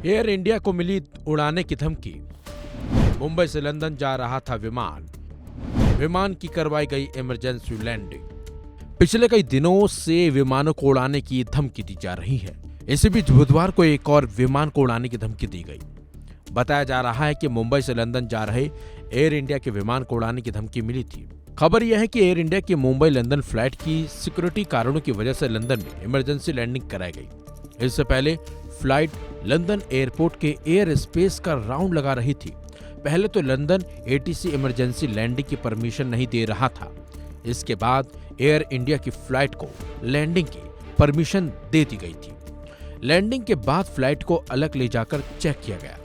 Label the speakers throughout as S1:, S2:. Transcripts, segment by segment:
S1: Air India को मिली उड़ाने की धमकी। मुंबई से लंदन जा रहा था विमान की करवाई गई इमरजेंसी लैंडिंग। पिछले कई दिनों से विमानों को उड़ाने की धमकी दी जा रही है। इसी बीच बुधवार को एक और विमान को उड़ाने की धमकी दी गई। बताया जा रहा है कि मुंबई से लंदन जा रहे एयर इंडिया के विमान को उड़ाने की धमकी मिली थी। खबर यह है कि एयर इंडिया की मुंबई लंदन फ्लाइट की सिक्योरिटी कारणों की वजह से लंदन में इमरजेंसी लैंडिंग कराई गई। इससे पहले फ्लाइट लंदन एयरपोर्ट के एयर स्पेस का राउंड लगा रही थी। पहले तो लंदन एटीसी इमरजेंसी लैंडिंग की परमिशन नहीं दे रहा था। इसके बाद एयर इंडिया की फ्लाइट को लैंडिंग की परमिशन दे दी गई थी। लैंडिंग के बाद फ्लाइट को अलग ले जाकर चेक किया गया।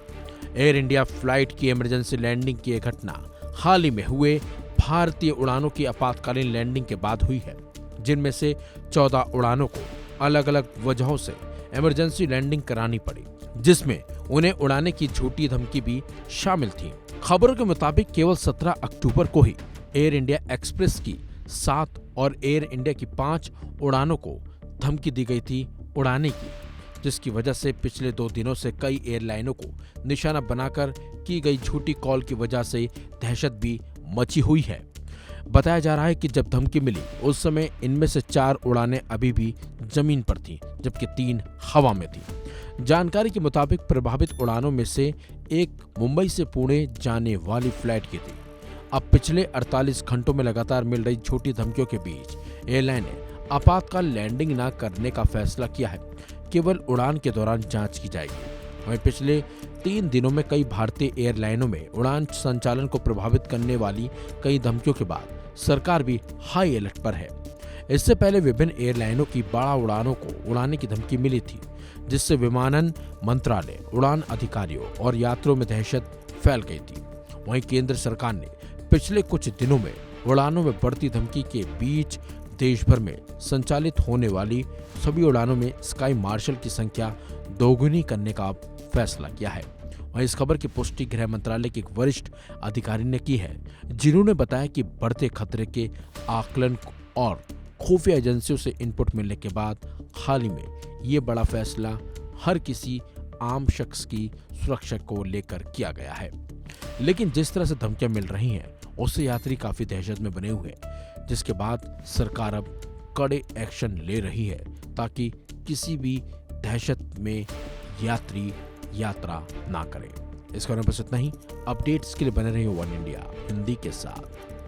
S1: एयर इंडिया फ्लाइट की इमरजेंसी लैंडिंग की यह घटना हाल ही में हुए भारतीय उड़ानों की आपातकालीन लैंडिंग के बाद हुई है, जिनमें से 14 उड़ानों को अलग अलग वजहों से इमरजेंसी लैंडिंग करानी पड़ी, जिसमें उन्हें उड़ाने की झूठी धमकी भी शामिल थी। खबरों के मुताबिक केवल 17 अक्टूबर को ही एयर इंडिया एक्सप्रेस की 7 और एयर इंडिया की 5 उड़ानों को धमकी दी गई थी उड़ाने की, जिसकी वजह से पिछले 2 दिनों से कई एयरलाइनों को निशाना बनाकर की गई झूठी कॉल की वजह से दहशत भी मची हुई है। बताया जा रहा है कि जब धमकी मिली उस समय इनमें से 4 उड़ानें अभी भी जमीन पर थीं, जबकि 3 हवा में थीं। जानकारी के मुताबिक प्रभावित उड़ानों में से एक मुंबई से पुणे जाने वाली फ्लाइट की थी। अब पिछले 48 घंटों में लगातार मिल रही झूठी धमकियों के बीच एयरलाइन ने आपातकाल लैंडिंग न करने का फैसला किया है। केवल उड़ान के दौरान जांच की जाएगी। वहीं पिछले 3 दिनों में कई भारतीय एयरलाइनों में उड़ान संचालन को प्रभावित करने वाली कई धमकियों के बाद सरकार भी हाई अलर्ट पर है। इससे पहले विभिन्न एयरलाइनों की बड़ा उड़ानों को उड़ाने की धमकी मिली थी, जिससे विमानन मंत्रालय, उड़ान अधिकारियों और यात्रियों में दहशत फैल गई थी। वहीं केंद्र सरकार ने पिछले कुछ दिनों में उड़ानों में बढ़ती धमकी के बीच देश भर में संचालित होने वाली सभी उड़ानों में स्काई मार्शल की संख्या दोगुनी करने का फैसला किया है। वहीं इस खबर की पुष्टि गृह मंत्रालय के एक वरिष्ठ अधिकारी ने की है, जिन्होंने बताया कि बढ़ते खतरे के आकलन और खुफिया एजेंसियों से इनपुट मिलने के बाद हाल ही में ये बड़ा फैसला हर किसी आम शख्स की सुरक्षा को लेकर किया गया है। लेकिन जिस तरह से धमकियां मिल रही हैं, उससे यात्री काफी दहशत में बने हुए हैं, जिसके बाद सरकार अब कड़े एक्शन ले रही है ताकि किसी भी दहशत में यात्री यात्रा ना करे। इस खबर में बस इतना ही। अपडेट्स के लिए बने रहिए वन इंडिया हिंदी के साथ।